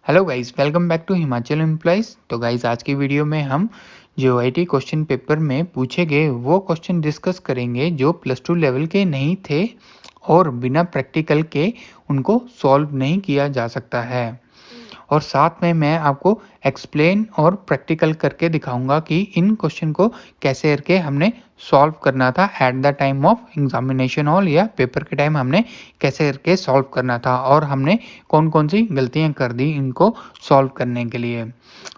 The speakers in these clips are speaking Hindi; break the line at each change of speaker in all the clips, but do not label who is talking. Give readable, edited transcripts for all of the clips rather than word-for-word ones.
Hello guys, welcome back to Himachal employees. तो गाइस आज की वीडियो में हम जेओआईटी क्वेश्चन पेपर में पूछे गए वो क्वेश्चन डिस्कस करेंगे जो प्लस टू लेवल के नहीं थे और बिना प्रैक्टिकल के उनको सॉल्व नहीं किया जा सकता है। और साथ में मैं आपको एक्सप्लेन और प्रैक्टिकल करके दिखाऊंगा कि इन क्वेश्चन को कैसे करके हमने सॉल्व करना था at the time of examination hall या पेपर के टाइम हमने कैसे करके सॉल्व करना था और हमने कौन कौन सी गलतियां कर दी इनको सॉल्व करने के लिए।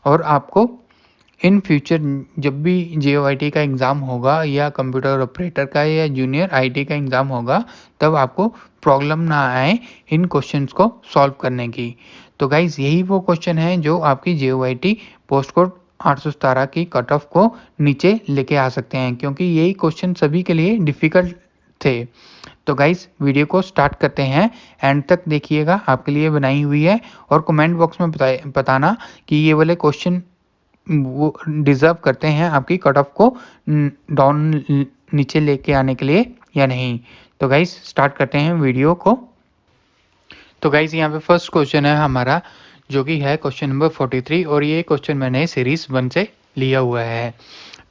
और आपको इन फ्यूचर जब भी जेओआईटी का एग्ज़ाम होगा या कंप्यूटर ऑपरेटर का या जूनियर आईटी का एग्ज़ाम होगा, तब आपको प्रॉब्लम ना आए इन क्वेश्चंस को सॉल्व करने की। तो गाइज़ यही वो क्वेश्चन है जो आपकी जेओआईटी पोस्ट कोड 817 की कट ऑफ को नीचे लेके आ सकते हैं, क्योंकि यही क्वेश्चन सभी के लिए डिफ़िकल्ट थे। तो गाइज़ वीडियो को स्टार्ट करते हैं, एंड तक देखिएगा, आपके लिए बनाई हुई है। और कमेंट बॉक्स में बताना कि ये वाले क्वेश्चन वो डिज़र्व करते हैं आपकी कट ऑफ को डाउन नीचे लेके आने के लिए या नहीं। तो गाइस स्टार्ट करते हैं वीडियो को। तो गाइस यहाँ पे फर्स्ट क्वेश्चन है हमारा, जो कि है क्वेश्चन नंबर 43, और ये क्वेश्चन मैंने सीरीज 1 से लिया हुआ है।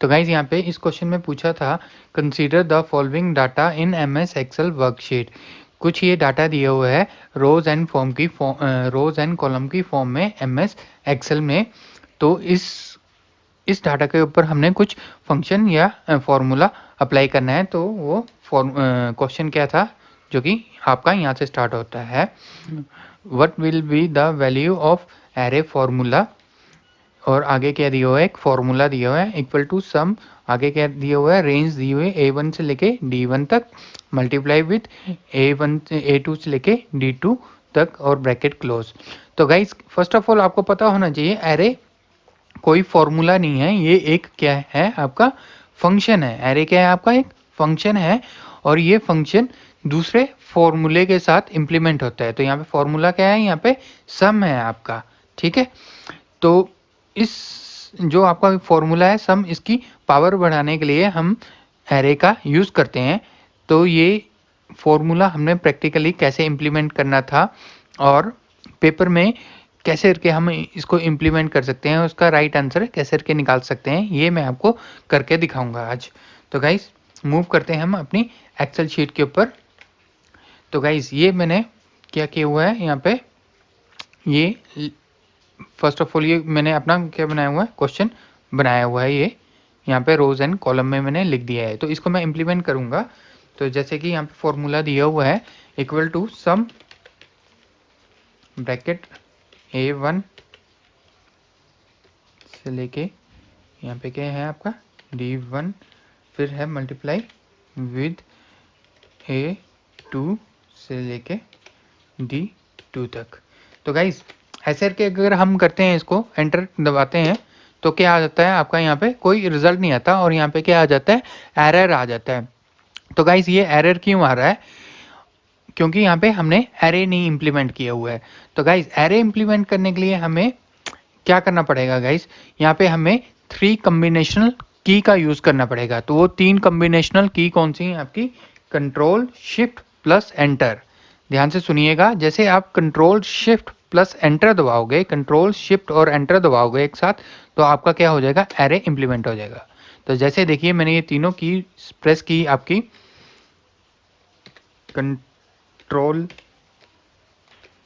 तो गाइज यहाँ पे इस क्वेश्चन में पूछा था, consider the following data in MS Excel worksheet. कुछ ये डाटा दिया हुआ है rows and rows and column की फॉर्म में एमएस एक्सेल में। तो इस डाटा के ऊपर हमने कुछ फंक्शन या फॉर्मूला अप्लाई करना है। तो वो क्वेश्चन क्या था, जो कि आपका यहाँ से स्टार्ट होता है, what will be the value of array formula. और आगे क्या दिया हुआ है, एक फॉर्मूला दिया हुआ है इक्वल टू सम। आगे क्या दिया हुआ है, रेंज दी हुई है A1 से लेके D1 तक, मल्टीप्लाई विथ A2 से लेके D2 तक और ब्रैकेट क्लोज। तो गाइस फर्स्ट ऑफ ऑल आपको पता होना चाहिए, एरे कोई फॉर्मूला नहीं है, ये एक क्या है आपका फंक्शन है। एरे क्या है आपका, एक फंक्शन है, और ये फंक्शन दूसरे फॉर्मूले के साथ इंप्लीमेंट होता है। तो यहाँ पे फॉर्मूला क्या है, यहाँ पे सम है आपका, ठीक है। तो इस जो आपका फॉर्मूला है सम, इसकी पावर बढ़ाने के लिए हम एरे का यूज़ करते हैं। तो ये फॉर्मूला हमने प्रैक्टिकली कैसे इम्प्लीमेंट करना था और पेपर में कैसे करके हम इसको इम्प्लीमेंट कर सकते हैं, उसका राइट आंसर कैसे करके निकाल सकते हैं, ये मैं आपको करके दिखाऊंगा आज। तो गाइस मूव करते हैं हम अपनी एक्सेल शीट के ऊपर। तो गाइस ये मैंने क्या किया हुआ है यहाँ पे, ये फर्स्ट ऑफ ऑल ये मैंने अपना क्या बनाया हुआ है, क्वेश्चन बनाया हुआ है। ये यहाँ पे रोज एंड कॉलम में मैंने लिख दिया है। तो इसको मैं इम्प्लीमेंट करूँगा। तो जैसे कि यहाँ पे फॉर्मूला दिया हुआ है equal to some bracket A1 से लेके यहाँ पे क्या है आपका D1, फिर है मल्टीप्लाई विद A2 से लेके D2 तक। तो गाइज ऐसे करके अगर हम करते हैं, इसको एंटर दबाते हैं, तो क्या आ जाता है आपका, यहाँ पे कोई रिजल्ट नहीं आता और यहाँ पे क्या आ जाता है, एरर आ जाता है। तो गाइज ये एरर क्यों आ रहा है, क्योंकि यहाँ पे हमने एरे नहीं इम्प्लीमेंट किया हुआ है। तो गाइज एरे इम्प्लीमेंट करने के लिए हमें क्या करना पड़ेगा गाइज, यहाँ पे हमें 3 कम्बिनेशनल की का यूज़ करना पड़ेगा। तो वो 3 कम्बिनेशनल की कौन सी हैं आपकी, कंट्रोल शिफ्ट प्लस एंटर। ध्यान से सुनिएगा, जैसे आप कंट्रोल शिफ्ट प्लस एंटर दबाओगे, कंट्रोल शिफ्ट और एंटर दबाओगे एक साथ, तो आपका क्या हो जाएगा, एरे इम्प्लीमेंट हो जाएगा। तो जैसे देखिए मैंने ये तीनों की प्रेस की, आपकी control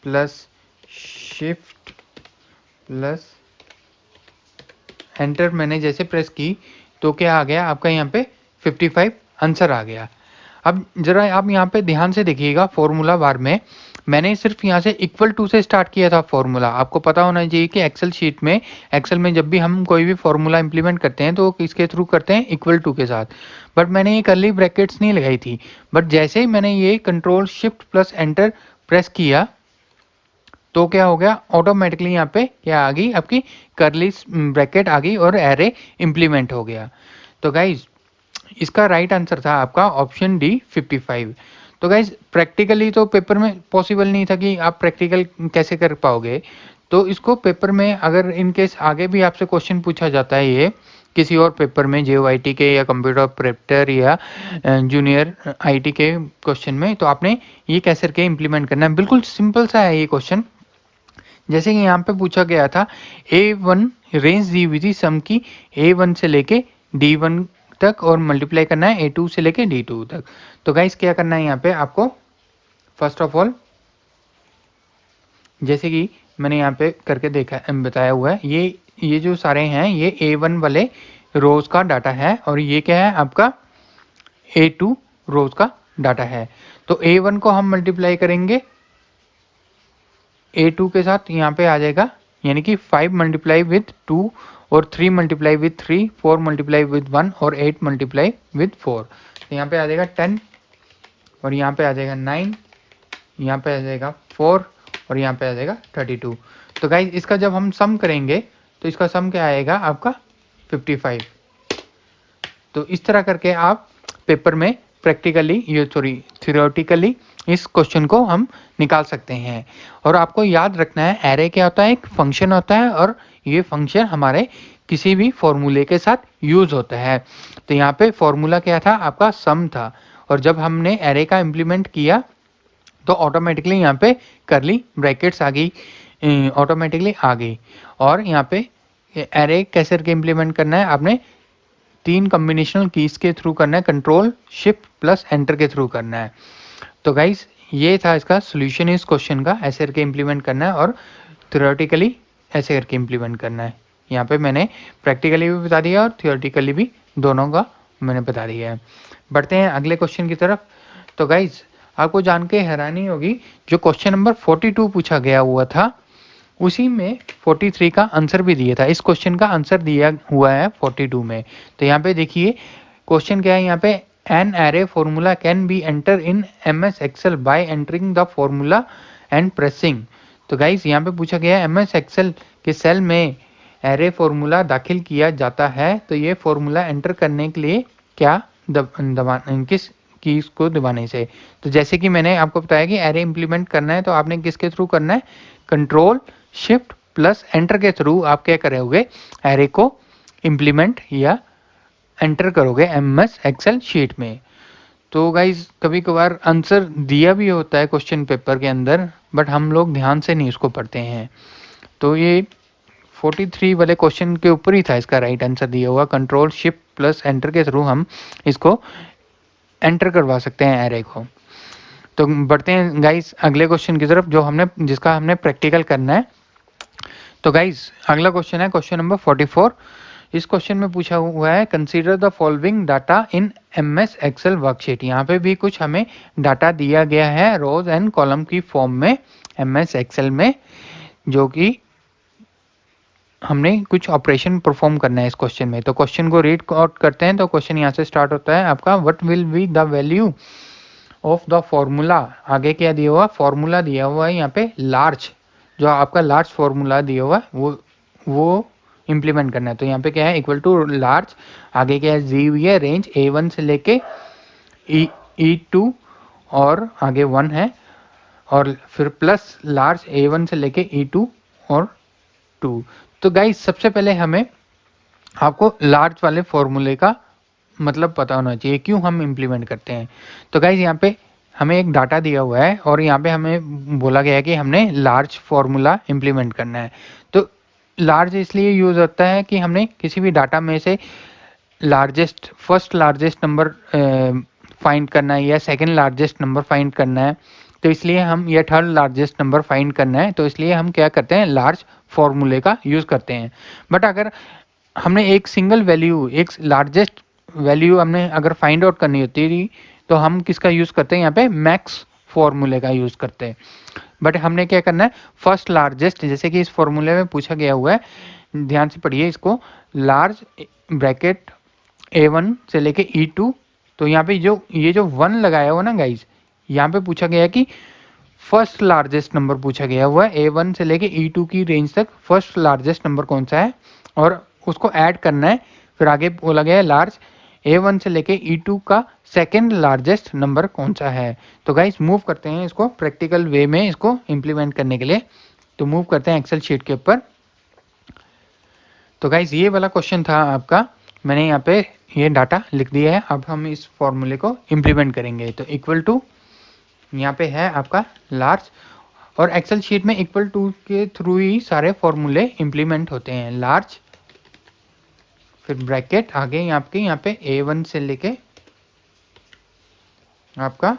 plus shift plus enter मैंने जैसे प्रेस की, तो क्या आ गया आपका, यहाँ पे 55 आंसर आ गया। अब जरा आप यहाँ पे ध्यान से देखिएगा, फॉर्मूला बार में मैंने सिर्फ यहाँ से इक्वल टू से स्टार्ट किया था फॉर्मूला। आपको पता होना चाहिए कि एक्सेल में जब भी हम कोई भी फॉर्मूला इंप्लीमेंट करते हैं तो किसके थ्रू करते हैं, इक्वल टू के साथ। बट मैंने ये कर्ली ब्रैकेट्स नहीं लगाई थी। बट जैसे ही मैंने ये control shift plus enter press किया, तो क्या हो गया, ऑटोमेटिकली यहाँ पे क्या आ गई आपकी कर्ली ब्रैकेट आ गई और एरे इम्प्लीमेंट हो गया। तो गाइज इसका राइट आंसर था आपका ऑप्शन डी 55। तो गाइज प्रैक्टिकली तो पेपर में पॉसिबल नहीं था कि आप प्रैक्टिकल कैसे कर पाओगे। तो इसको पेपर में अगर इनकेस आगे भी आपसे क्वेश्चन पूछा जाता है, ये किसी और पेपर में जेओआईटी के या कंप्यूटर ऑपरेटर या जूनियर आईटी के क्वेश्चन में, तो आपने ये कैसे करके इम्प्लीमेंट करना है। बिल्कुल सिंपल सा है ये क्वेश्चन। जैसे कि यहाँ पे पूछा गया था A1 रेंज दी हुई थी सम की A1 से लेके D1 तक और मल्टीप्लाई करना है A2 से लेके D2 तक। तो गाइस क्या करना है यहाँ पे आपको, फर्स्ट ऑफ ऑल जैसे कि मैंने यहाँ पे करके देखा बताया हुआ है, ये जो सारे हैं ये A1 वाले रोज का डाटा है और ये क्या है आपका A2 रोज का डाटा है। तो A1 को हम मल्टीप्लाई करेंगे A2 के साथ, यहाँ पे आ जाएगा यानी कि 5 मल्टीप्लाई विथ 2 और 3 मल्टीप्लाई विथ 3, 4 मल्टीप्लाई विथ 1 और 8 मल्टीप्लाई विथ 4। तो यहाँ पे आ जाएगा 10 और यहाँ पे आ जाएगा 9, यहाँ पे आ जाएगा 4 और यहाँ पे आ जाएगा 32। तो गाइज इसका जब हम सम करेंगे तो इसका सम क्या आएगा आपका 55। तो इस तरह करके आप पेपर में प्रैक्टिकली थ्योरेटिकली इस क्वेश्चन को हम निकाल सकते हैं। और आपको याद रखना है एरे क्या होता है, एक फंक्शन होता है और ये फंक्शन हमारे किसी भी फॉर्मूले के साथ यूज होता है। तो यहाँ पे फॉर्मूला क्या था आपका सम था और जब हमने एरे का इम्प्लीमेंट किया तो ऑटोमेटिकली यहाँ पे करली ब्रैकेट्स आ गई, ऑटोमेटिकली आ गई। और यहाँ पे एरे कैसे करके इम्प्लीमेंट करना है, आपने 3 कॉम्बिनेशनल कीज के थ्रू करना है, कंट्रोल शिफ्ट प्लस एंटर के थ्रू करना है। तो गाइज ये था इसका सोल्यूशन इस क्वेश्चन का, ऐसे करके इम्प्लीमेंट करना है और थ्योरेटिकली ऐसे करके इम्प्लीमेंट करना है। यहाँ पे मैंने प्रैक्टिकली भी बता दिया और थ्योरेटिकली भी दोनों का मैंने बता दिया है। बढ़ते हैं अगले क्वेश्चन की तरफ। तो गाइज आपको जान के हैरानी होगी, जो क्वेश्चन नंबर 42 पूछा गया हुआ था उसी में 43 का आंसर भी दिया था। इस क्वेश्चन का आंसर दिया हुआ है 42 में। तो यहाँ पे देखिए क्वेश्चन क्या है, यहाँ पे an array formula can be enter in MS Excel bye entering the formula and pressing. तो गाइस यहाँ पे पूछा गया है MS Excel के सेल में एरे फॉर्मूला दाखिल किया जाता है, तो ये फॉर्मूला एंटर करने के लिए क्या किस कीज को दबाने से। तो जैसे कि मैंने आपको बताया कि एरे इंप्लीमेंट करना है तो आपने किसके थ्रू करना है, कंट्रोल शिफ्ट प्लस एंटर के थ्रू आप क्या करोगे, एरे को इम्प्लीमेंट या एंटर करोगे MS Excel शीट में। तो गाइज कभी कभार आंसर दिया भी होता है क्वेश्चन पेपर के अंदर, बट हम लोग ध्यान से नहीं उसको पढ़ते हैं। तो ये 43 वाले क्वेश्चन के ऊपर ही था इसका राइट आंसर दिया हुआ, कंट्रोल शिफ्ट प्लस एंटर के थ्रू हम इसको एंटर करवा सकते हैं एरे को। तो बढ़ते हैं गाइज अगले क्वेश्चन की तरफ जिसका हमने प्रैक्टिकल करना है। तो गाइज अगला क्वेश्चन है क्वेश्चन नंबर 44। इस क्वेश्चन में पूछा हुआ है consider the following data in MS Excel worksheet. यहाँ पे भी कुछ हमें डाटा दिया गया है रोज एंड कॉलम की फॉर्म में MS Excel में, जो कि हमने कुछ ऑपरेशन परफॉर्म करना है इस क्वेश्चन में। तो क्वेश्चन को रीड आउट करते हैं। तो क्वेश्चन यहाँ से स्टार्ट होता है आपका, what will be the value of the formula. आगे क्या दिया हुआ, फॉर्मूला दिया हुआ है यहाँ पे लार्ज, जो आपका लार्ज फॉर्मूला दिया हुआ है वो इम्प्लीमेंट करना है। तो यहाँ पे क्या है, इक्वल टू लार्ज, आगे क्या है दी हुई है रेंज A1 से लेके E2 और आगे 1 है, और फिर प्लस लार्ज A1 से लेके E2 और 2। तो गाइस सबसे पहले हमें आपको लार्ज वाले फॉर्मूले का मतलब पता होना चाहिए, क्यों हम इम्प्लीमेंट करते हैं। तो गाइज यहाँ पे हमें एक डाटा दिया हुआ है और यहाँ पे हमें बोला गया है कि हमने लार्ज फार्मूला इम्प्लीमेंट करना है। तो लार्ज इसलिए यूज़ होता है कि हमने किसी भी डाटा में से फर्स्ट लार्जेस्ट नंबर फाइंड करना है या सेकंड लार्जेस्ट नंबर फाइंड करना है, तो इसलिए हम या थर्ड लार्जेस्ट नंबर फाइंड करना है, तो इसलिए हम क्या करते हैं, लार्ज फार्मूले का यूज़ करते हैं। बट अगर हमने एक सिंगल वैल्यू, एक लार्जेस्ट वैल्यू हमने अगर फाइंड आउट करनी होती है तो हम किसका यूज़ करते हैं, यहाँ पे मैक्स फॉर्मूले का यूज़ करते हैं। बट हमने क्या करना है, फर्स्ट लार्जेस्ट, जैसे कि इस फॉर्मूले में पूछा गया हुआ है, ध्यान से पढ़िए इसको, लार्ज ब्रैकेट A1 से लेके E2। तो यहाँ पे ये जो 1 लगाया हुआ ना गाइज, यहाँ पे पूछा गया है कि फर्स्ट लार्जेस्ट नंबर पूछा गया हुआ है, A1 से लेके E2 की रेंज तक फर्स्ट लार्जेस्ट नंबर कौन सा है और उसको ऐड करना है। फिर आगे बोला गया है लार्ज A1 से लेके E2 का सेकेंड लार्जेस्ट नंबर कौन सा है। तो गाइस मूव करते हैं इसको प्रैक्टिकल वे में इसको इम्प्लीमेंट करने के लिए। तो मूव करते हैं एक्सेल शीट के ऊपर। तो गाइस ये वाला क्वेश्चन था आपका, मैंने यहाँ पे ये डाटा लिख दिया है। अब हम इस फॉर्मूले को इम्प्लीमेंट करेंगे। तो इक्वल टू यहाँ पे है आपका लार्ज, और एक्सेल शीट में इक्वल टू के थ्रू ही सारे फॉर्मूले इम्प्लीमेंट होते हैं। लार्ज, फिर ब्रैकेट आगे यहाँ पे A1 से लेके आपका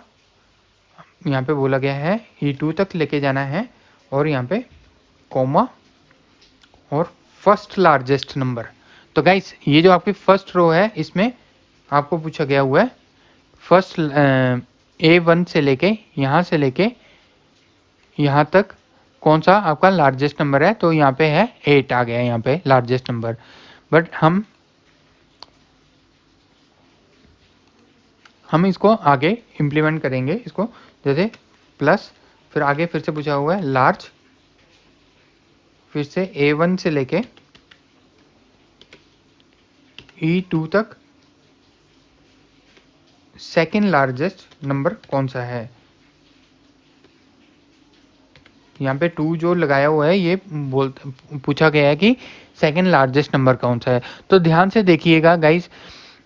यहाँ पे बोला गया है E2 तक लेके जाना है, और यहाँ पे कॉमा और फर्स्ट लार्जेस्ट नंबर। तो गाइस ये जो आपकी फर्स्ट रो है इसमें आपको पूछा गया हुआ है फर्स्ट A1 से लेके यहाँ तक कौन सा आपका लार्जेस्ट नंबर है, तो यहाँ पे है 8 आ गया यहाँ पे लार्जेस्ट नंबर। बट हम इसको आगे इम्प्लीमेंट करेंगे इसको, जैसे प्लस, फिर आगे फिर से पूछा हुआ है लार्ज, फिर से A1 से लेके E2 तक सेकेंड लार्जेस्ट नंबर कौन सा है। यहाँ पे 2 जो लगाया हुआ है ये पूछा गया है कि सेकेंड लार्जेस्ट नंबर कौन सा है। तो ध्यान से देखिएगा गाइस,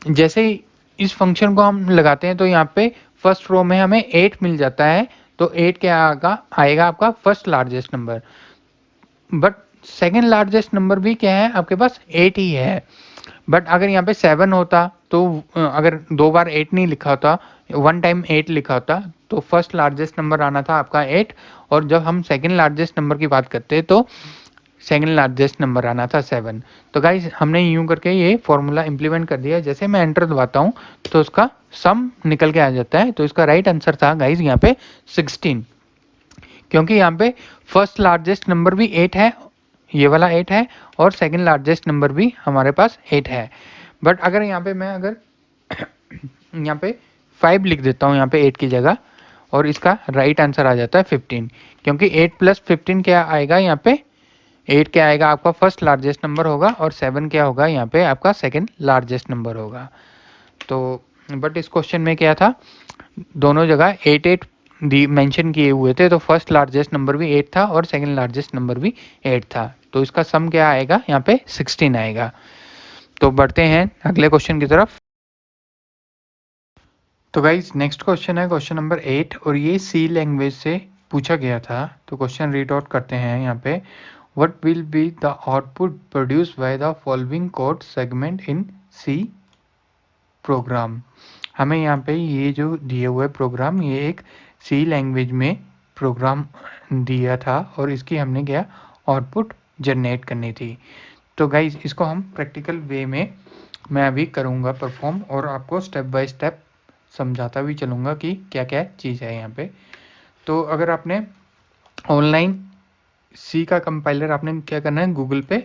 जैसे इस फंक्शन को हम लगाते हैं तो यहाँ पे फर्स्ट रो में हमें 8 मिल जाता है, तो 8 क्या आएगा आपका first largest number. But second largest number भी क्या है आपके पास 8 ही है। बट अगर यहाँ पे 7 होता तो अगर 2 बार 8 नहीं लिखा होता, 1 टाइम 8 लिखा होता, तो फर्स्ट लार्जेस्ट नंबर आना था आपका 8, और जब हम सेकेंड लार्जेस्ट नंबर की बात करते हैं तो सेकेंड लार्जेस्ट नंबर आना था 7। तो गाइज हमने यूं करके ये फॉर्मूला इंप्लीमेंट कर दिया। जैसे मैं एंटर दबाता हूँ तो उसका सम निकल के आ जाता है। तो इसका राइट आंसर था गाइज यहाँ पे 16, क्योंकि यहाँ पे फर्स्ट लार्जेस्ट नंबर भी 8 है, ये वाला 8 है, और सेकेंड लार्जेस्ट नंबर भी हमारे पास 8 है। बट अगर यहाँ पे मैं यहाँ पे 5 लिख देता हूँ यहाँ पे 8 की जगह, और इसका राइट आंसर आ जाता है 15, क्योंकि 8 प्लस 15 क्या आएगा यहाँ पे, 8 क्या आएगा आपका फर्स्ट लार्जेस्ट नंबर होगा, और 7 क्या होगा यहाँ पे आपका सेकेंड लार्जेस्ट नंबर होगा। तो बट इस क्वेश्चन में क्या था, दोनों जगह 8 मेंशन किए हुए थे, तो फर्स्ट लार्जेस्ट नंबर भी 8 था और सेकेंड लार्जेस्ट नंबर भी 8 था। तो इसका सम क्या आएगा यहाँ पे 16 आएगा। तो बढ़ते हैं अगले क्वेश्चन की तरफ। तो गाइज नेक्स्ट क्वेश्चन है क्वेश्चन नंबर 8, और ये सी लैंग्वेज से पूछा गया था। तो क्वेश्चन रीड आउट करते हैं यहाँ पे, what will be the output produce by the following code segment in C program. हमें यहाँ पे ये जो दिए हुए प्रोग्राम, ये एक सी लैंग्वेज में प्रोग्राम दिया था, और इसकी हमने क्या आउटपुट जनरेट करनी थी। तो गाइज इसको हम प्रैक्टिकल वे में मैं अभी करूँगा परफॉर्म, और आपको स्टेप बाय स्टेप समझाता भी चलूँगा कि क्या क्या चीज़ है यहाँ पे। तो अगर आपने ऑनलाइन सी का कंपाइलर आपने क्या करना है, गूगल पे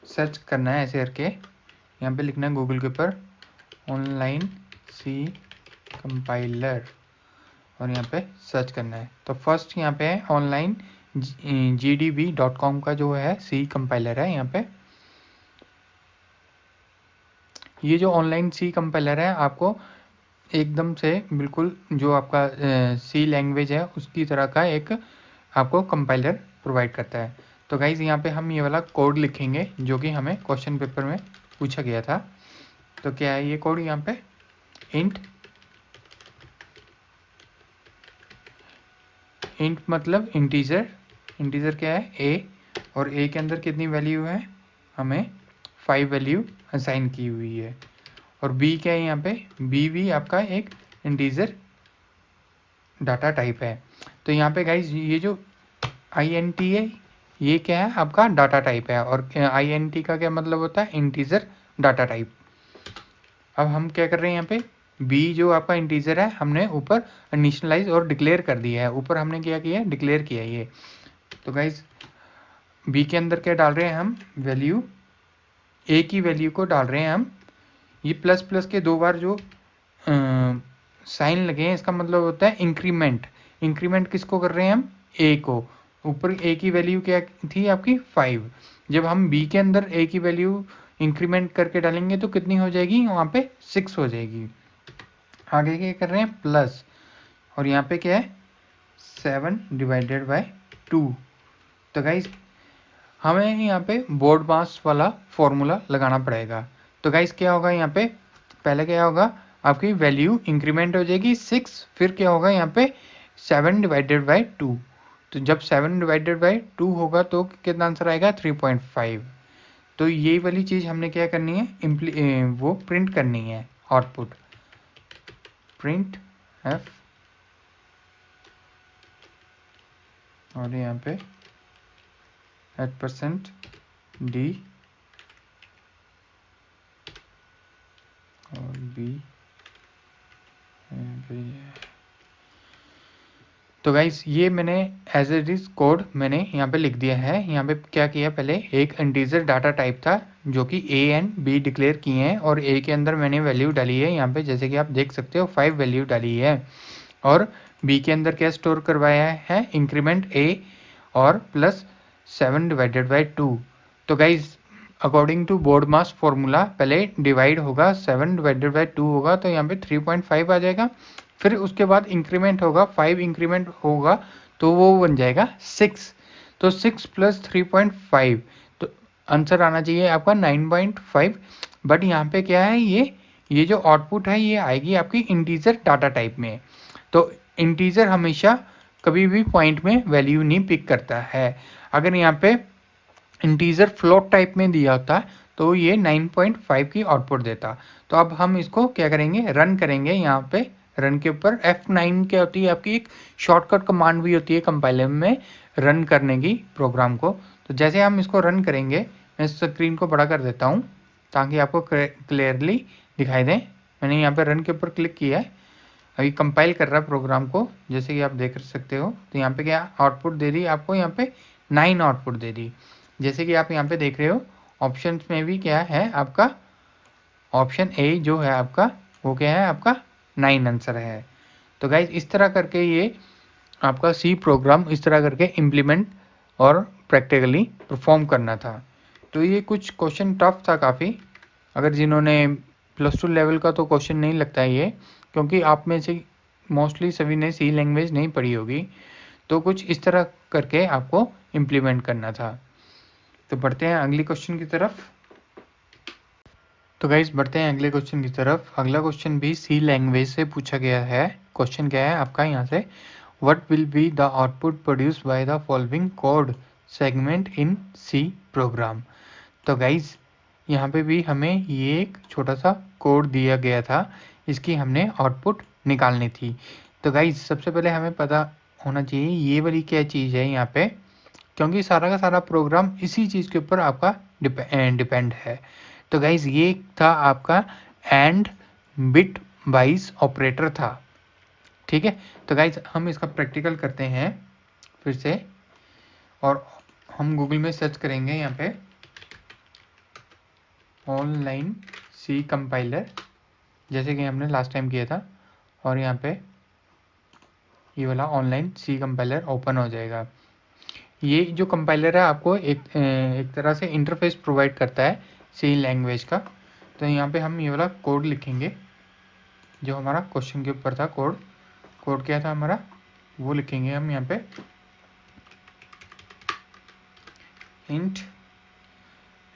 सर्च करना है, ऐसे करके यहाँ पे लिखना है गूगल के ऊपर ऑनलाइन सी कंपाइलर, और यहाँ पे सर्च करना है। तो फर्स्ट यहाँ पे है ऑनलाइन gdb.com का जो है सी कंपाइलर है। यहाँ पे ये जो ऑनलाइन सी कंपाइलर है आपको एकदम से बिल्कुल जो आपका सी लैंग्वेज है उसकी तरह का एक आपको कंपाइलर प्रोवाइड करता है। तो गाइज यहाँ पे हम ये वाला कोड लिखेंगे जो कि हमें क्वेश्चन पेपर में पूछा गया था। तो क्या है ये कोड, यहाँ पे इंट मतलब इंटीजर, इंटीजर क्या है ए, और ए के अंदर कितनी वैल्यू है, हमें 5 वैल्यू असाइन की हुई है। और बी क्या है यहाँ पे, बी भी आपका एक इंटीजर डाटा टाइप है। तो यहाँ पे गाइज ये जो int है ये क्या है आपका डाटा टाइप है, और int का क्या मतलब होता है, इंटीजर डाटा टाइप। अब हम क्या कर रहे हैं यहाँ पे, b जो आपका इंटीजर है हमने ऊपर इनिशियलाइज और डिक्लेयर कर दिया है, ऊपर हमने क्या किया है डिक्लेयर किया है ये। तो गाइज b के अंदर क्या डाल रहे हैं हम, वैल्यू a की वैल्यू को डाल रहे हैं हम। ये प्लस प्लस के 2 बार जो साइन लगे हैं इसका मतलब होता है इंक्रीमेंट। इंक्रीमेंट किसको कर रहे हैं हम, a को। ऊपर a की वैल्यू क्या थी आपकी 5, जब हम b के अंदर a की वैल्यू इंक्रीमेंट करके डालेंगे तो कितनी हो जाएगी, वहाँ पे 6 हो जाएगी। आगे क्या कर रहे हैं प्लस, और यहाँ पे क्या है 7 डिवाइडेड बाय 2। तो गाइज हमें यहाँ पे बोर्ड मास वाला फॉर्मूला लगाना पड़ेगा। तो गाइज क्या होगा यहाँ पे, पहले क्या होगा आपकी वैल्यू इंक्रीमेंट हो जाएगी 6, फिर क्या होगा यहाँ पे 7 डिवाइडेड बाय 2। तो जब 7/2 होगा तो कितना आंसर आएगा 3.5। तो यही वाली चीज़ हमने क्या करनी है, वो प्रिंट करनी है, आउटपुट प्रिंट एफ, और यहाँ पे %d और b। तो गाइस ये मैंने एज इट इज कोड मैंने यहाँ पे लिख दिया है। यहाँ पे क्या किया, पहले एक इंटीजर डाटा टाइप था जो कि a एंड b डिक्लेयर किए हैं, और a के अंदर मैंने वैल्यू डाली है यहाँ पे, जैसे कि आप देख सकते हो 5 वैल्यू डाली है, और b के अंदर क्या स्टोर करवाया है, इंक्रीमेंट a और प्लस 7/2। तो guys according to BODMAS formula पहले डिवाइड होगा, 7/2 होगा तो यहाँ पे 3.5 आ जाएगा, फिर उसके बाद इंक्रीमेंट होगा, 5 इंक्रीमेंट होगा तो वो बन जाएगा 6। तो 6 + 3.5, तो आंसर आना चाहिए आपका 9.5। बट यहाँ पे क्या है, ये जो आउटपुट है ये आएगी आपकी इंटीजर डाटा टाइप में। तो इंटीजर हमेशा कभी भी पॉइंट में वैल्यू नहीं पिक करता है। अगर यहाँ पे इंटीजर फ्लोट टाइप में दिया होता तो ये 9.5 की आउटपुट देता। तो अब हम इसको क्या करेंगे, रन करेंगे। यहाँ पे रन के ऊपर F9 क्या होती है, आपकी एक शॉर्टकट कमांड भी होती है कंपाइलर में रन करने की प्रोग्राम को। तो जैसे हम इसको रन करेंगे, मैं स्क्रीन को बड़ा कर देता हूँ ताकि आपको क्लियरली दिखाई दे। मैंने यहाँ पे रन के ऊपर क्लिक किया है, अभी कंपाइल कर रहा है प्रोग्राम को, जैसे कि आप देख सकते हो। तो यहाँ पे क्या आउटपुट दे दी आपको, यहाँ पे 9 आउटपुट दे दी। जैसे कि आप यहाँ पे देख रहे हो, ऑप्शन में भी क्या है आपका, ऑप्शन ए जो है आपका वो क्या है, आपका 9 आंसर है। तो गाइज इस तरह करके ये आपका सी प्रोग्राम इस तरह करके इम्प्लीमेंट और प्रैक्टिकली परफॉर्म करना था। तो ये कुछ क्वेश्चन टफ था काफ़ी, अगर जिन्होंने +2 लेवल का तो क्वेश्चन नहीं लगता है ये, क्योंकि आप में से मोस्टली सभी ने सी लैंग्वेज नहीं पढ़ी होगी। तो कुछ इस तरह करके आपको इम्प्लीमेंट करना था। तो बढ़ते हैं अगली क्वेश्चन की तरफ। तो गाइज बढ़ते हैं अगले क्वेश्चन की तरफ। अगला क्वेश्चन भी सी लैंग्वेज से पूछा गया है। क्वेश्चन क्या है आपका यहाँ से, what will be the output produce by the following code segment in C program. तो गाइज यहाँ पे भी हमें ये एक छोटा सा कोड दिया गया था, इसकी हमने आउटपुट निकालनी थी। तो गाइज सबसे पहले हमें पता होना चाहिए ये वाली क्या चीज़ है यहाँ पे, क्योंकि सारा का सारा प्रोग्राम इसी चीज़ के ऊपर आपका डिपेंड है। तो गाइज ये था आपका एंड बिट वाइज ऑपरेटर था, ठीक है। तो गाइज हम इसका प्रैक्टिकल करते हैं फिर से, और हम गूगल में सर्च करेंगे यहाँ पे ऑनलाइन सी कंपाइलर, जैसे कि हमने लास्ट टाइम किया था, और यहाँ पे ये वाला ऑनलाइन सी कंपाइलर ओपन हो जाएगा। ये जो कंपाइलर है आपको एक तरह से इंटरफेस प्रोवाइड करता है सी लैंग्वेज का। तो यहाँ पे हम ये वाला कोड लिखेंगे जो हमारा क्वेश्चन के ऊपर था। कोड क्या था हमारा, वो लिखेंगे हम यहाँ पे,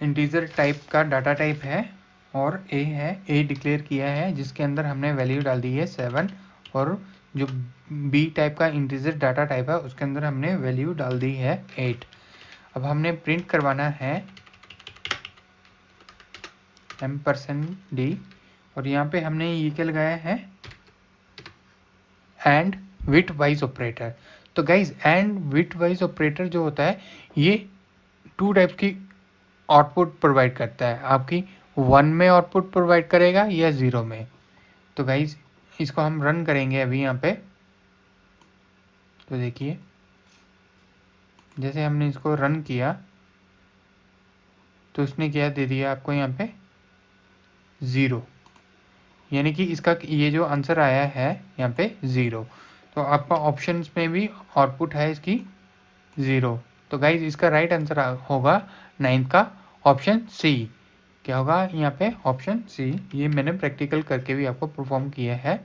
इंटीजर टाइप का डाटा टाइप है, और ए है, ए डिक्लेयर किया है जिसके अंदर हमने वैल्यू डाल दी है 7, और जो बी टाइप का इंटीजर डाटा टाइप है उसके अंदर हमने वैल्यू डाल दी है 8। अब हमने प्रिंट करवाना है %d, और यहाँ पे हमने ये क्या लगाया है, एंड विट वाइज ऑपरेटर। तो guys and bitwise operator जो होता है ये 2 टाइप की आउटपुट प्रोवाइड करता है, आपकी 1 में आउटपुट प्रोवाइड करेगा या 0 में। तो गाइज इसको हम रन करेंगे अभी यहाँ पे। तो देखिए जैसे हमने इसको रन किया तो उसने क्या दे दिया आपको यहाँ पे 0, यानी कि इसका ये जो आंसर आया है यहाँ पे 0। तो आपका ऑप्शंस में भी आउटपुट है इसकी 0। तो गाइज इसका राइट आंसर होगा 9 का ऑप्शन सी। क्या होगा यहाँ पे, ऑप्शन सी। ये मैंने प्रैक्टिकल करके भी आपको परफॉर्म किया है,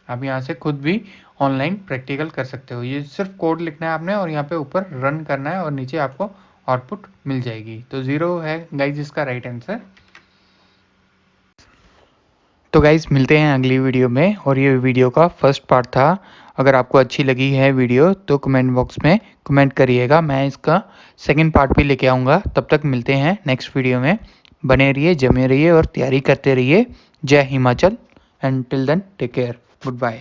आप यहाँ से खुद भी ऑनलाइन प्रैक्टिकल कर सकते हो। ये सिर्फ कोड लिखना है आपने और यहाँ पे ऊपर रन करना है और नीचे आपको आउटपुट मिल जाएगी। तो 0 है गाइज इसका राइट आंसर। तो गाइज मिलते हैं अगली वीडियो में, और ये वीडियो का फर्स्ट पार्ट था। अगर आपको अच्छी लगी है वीडियो तो कमेंट बॉक्स में कमेंट करिएगा, मैं इसका सेकंड पार्ट भी लेके आऊँगा। तब तक मिलते हैं नेक्स्ट वीडियो में। बने रहिए, जमे रहिए और तैयारी करते रहिए। जय Himachal and till then take care, good bye.